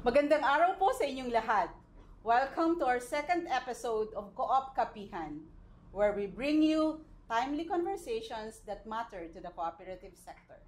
Magandang araw po sa inyong lahat. Welcome to our second episode of Co-op Kapihan, where we bring you timely conversations that matter to the cooperative sector.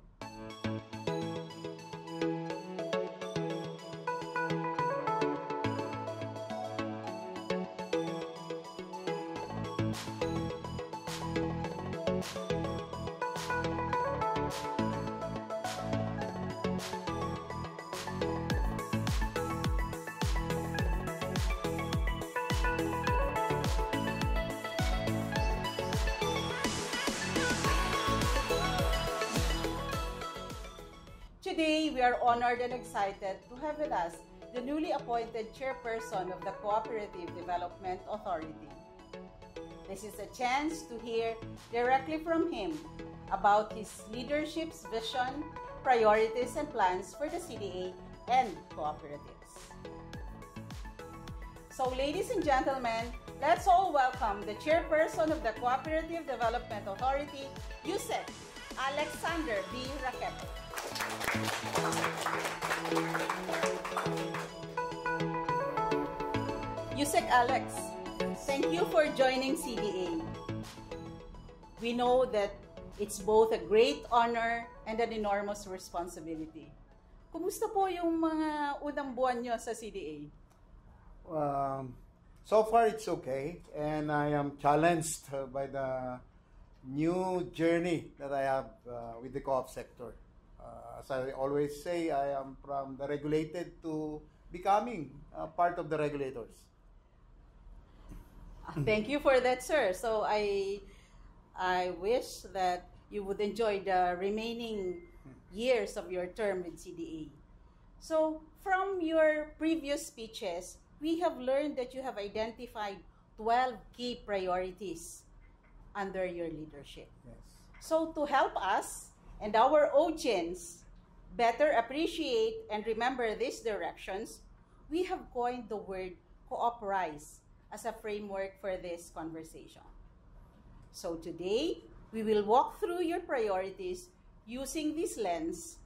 Today, we are honored and excited to have with us the newly appointed chairperson of the Cooperative Development Authority. This is a chance to hear directly from him about his leadership's vision, priorities, and plans for the CDA and cooperatives. So, ladies and gentlemen, let's all welcome the chairperson of the Cooperative Development Authority, Yusek Alexander B. Raqueto. Yusek Alex, thank you for joining CDA. We know that it's both a great honor and an enormous responsibility. Kumusta po yung mga unang buwan nyo sa CDA? So far it's okay, and I am challenged by the new journey that I have with the co-op sector. As I always say, I am from the regulated to becoming part of the regulators. Thank you for that, sir. So I wish that you would enjoy the remaining years of your term with CDA. So from your previous speeches, we have learned that you have identified 12 key priorities under your leadership. Yes. So to help us and our audience better appreciate and remember these directions, we have coined the word cooperize as a framework for this conversation. So today, we will walk through your priorities using this lens,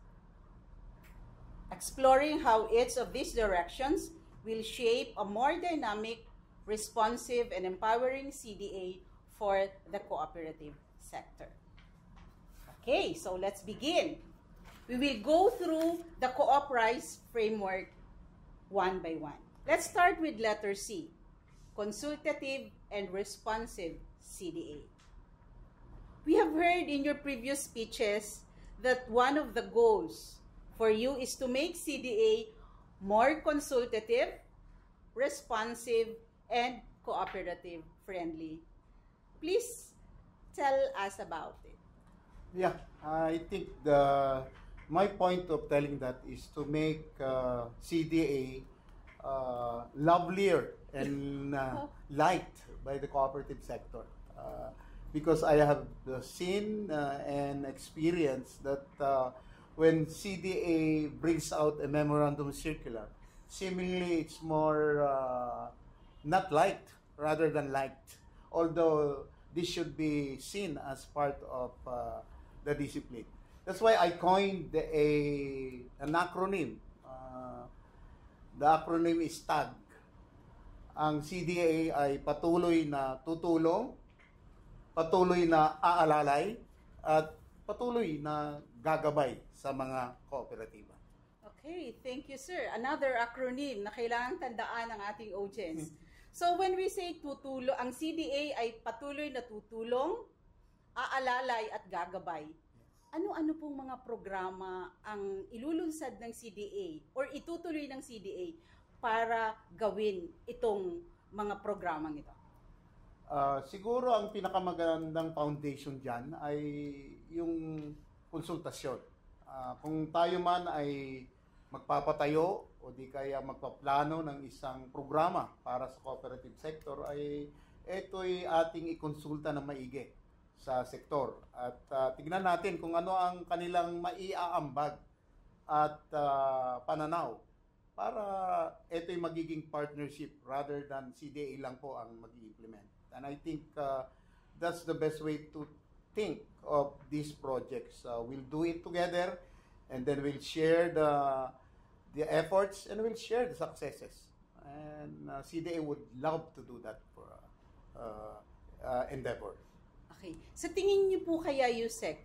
exploring how each of these directions will shape a more dynamic, responsive, and empowering CDA for the cooperative sector. Okay, so let's begin. We will go through the cooperize framework one by one. Let's start with letter C, consultative and responsive CDA. We have heard in your previous speeches that one of the goals for you is to make CDA more consultative, responsive, and cooperative friendly. Please tell us about it. Yeah, I think my point of telling that is to make CDA lovelier and liked by the cooperative sector. Because I have seen and experienced that when CDA brings out a memorandum circular, seemingly it's more not liked rather than liked. Although this should be seen as part of the discipline. That's why I coined an acronym. The acronym is TAG. Ang CDA ay patuloy na tutulong, patuloy na aalalay, at patuloy na gagabay sa mga kooperatiba. Okay, thank you, sir. Another acronym na kailangang tandaan ng ating audience. So when we say tutulong, ang CDA ay patuloy na tutulong, aalalay at gagabay. Ano-ano pong mga programa ang ilulunsad ng CDA or itutuloy ng CDA para gawin itong mga programang ito? Siguro ang pinakamagandang foundation dyan ay yung konsultasyon. Kung tayo man ay magpapatayo o di kaya magpaplano ng isang programa para sa cooperative sector, ay ito'y ating ikonsulta ng maigi sa sektor. At tignan natin kung ano ang kanilang maiaambag at pananaw para ito'y magiging partnership rather than CDA lang po ang mag-i-implement. And I think that's the best way to think of these projects. We'll do it together and then we'll share the efforts and we'll share the successes. And CDA would love to do that for endeavor. Okay. Sa tingin niyo po kaya, Yusek,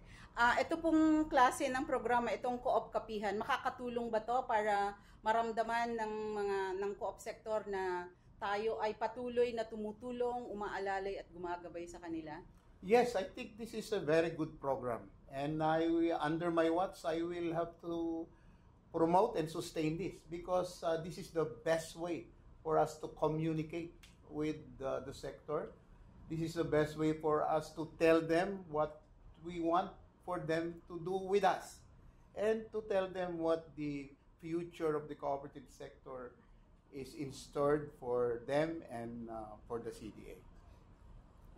ito pong klase ng programa, itong co-op kapihan, makakatulong ba to para maramdaman ng co-op sector na tayo ay patuloy na tumutulong, umaalalay at gumagabay sa kanila? Yes, I think this is a very good program. And under my watch, I will have to promote and sustain this because this is the best way for us to communicate with the sector. This is the best way for us to tell them what we want for them to do with us and to tell them what the future of the cooperative sector is in store for them and for the CDA.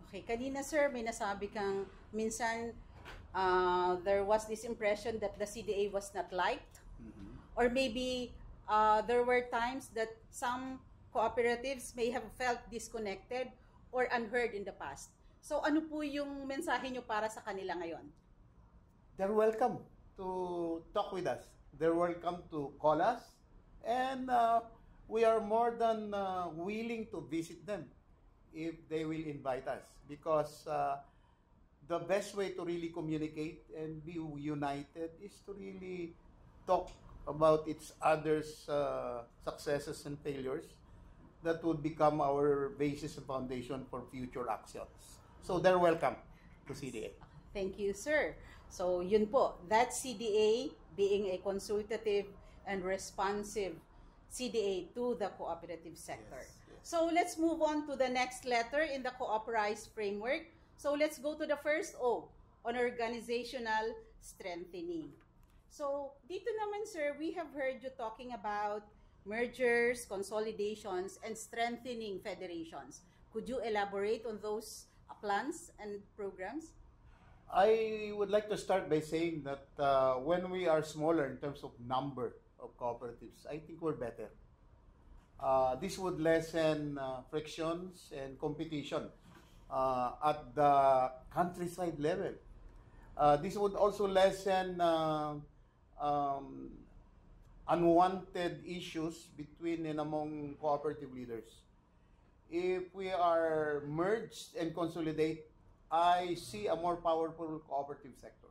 Okay, kanina sir, may nasabi kang minsan there was this impression that the CDA was not liked, or maybe there were times that some cooperatives may have felt disconnected or unheard in the past. So ano po yung mensahe nyo para sa kanila ngayon? They're welcome to talk with us. They're welcome to call us, and we are more than willing to visit them if they will invite us, because the best way to really communicate and be united is to really talk about each other's successes and failures that would become our basis and foundation for future actions. So they're welcome to CDA. Thank you, sir. So yun po, that CDA being a consultative and responsive CDA to the cooperative sector. Yes, yes. So let's move on to the next letter in the co-op-RISE framework. So let's go to the first O, on organizational strengthening. So dito naman, sir, we have heard you talking about mergers, consolidations, and strengthening federations. Could you elaborate on those plans and programs? I would like to start by saying that when we are smaller in terms of number of cooperatives, I think we're better. This would lessen frictions and competition at the countryside level. This would also lessen unwanted issues between and among cooperative leaders. If we are merged and consolidate, I see a more powerful cooperative sector.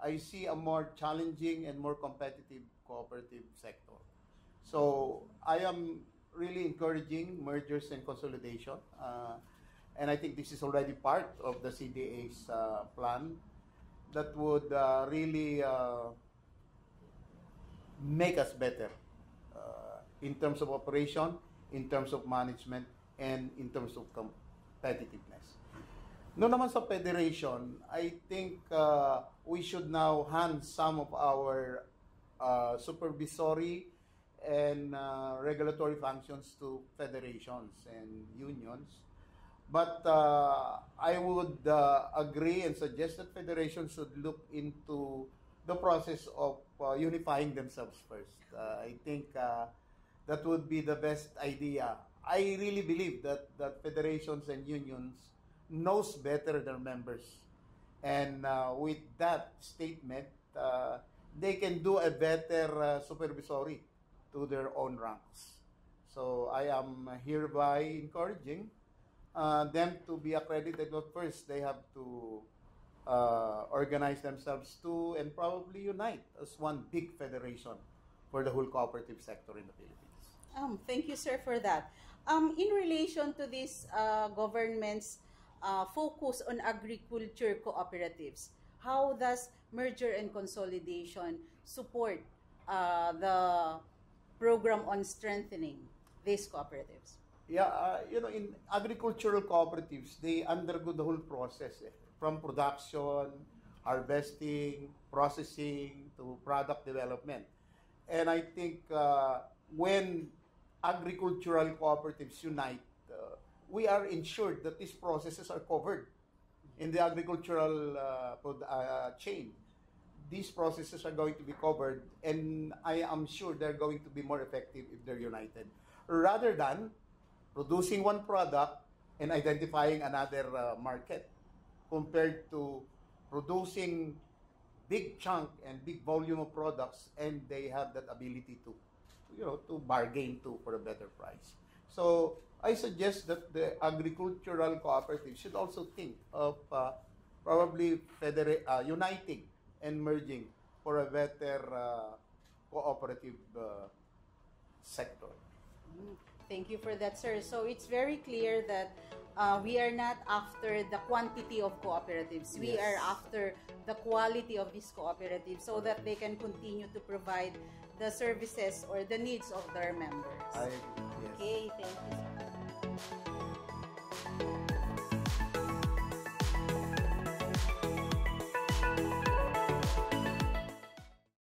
I see a more challenging and more competitive cooperative sector. So I am really encouraging mergers and consolidation. And I think this is already part of the CDA's plan that would really make us better in terms of operation, in terms of management, and in terms of competitiveness. No naman sa federation, I think we should now hand some of our supervisory and regulatory functions to federations and unions. But I would agree and suggest that federations should look into the process of unifying themselves first. I think that would be the best idea. I really believe that federations and unions knows better their members. And with that statement, they can do a better supervisory to their own ranks. So I am hereby encouraging them to be accredited, but first they have to organize themselves too and probably unite as one big federation for the whole cooperative sector in the Philippines. Thank you, sir, for that. In relation to this government's focus on agriculture cooperatives, how does merger and consolidation support the program on strengthening these cooperatives? Yeah, in agricultural cooperatives, they undergo the whole process from production, harvesting, processing, to product development. And I think when agricultural cooperatives unite, we are ensured that these processes are covered in the agricultural chain. These processes are going to be covered, and I am sure they're going to be more effective if they're united, rather than producing one product and identifying another market, compared to producing big chunk and big volume of products, and they have that ability to, to bargain too for a better price. So I suggest that the agricultural cooperative should also think of probably uniting and merging for a better cooperative sector. Thank you for that, sir. So it's very clear that we are not after the quantity of cooperatives. We Yes. are after the quality of these cooperatives so that they can continue to provide the services or the needs of their members. Yes. Okay, thank you, sir.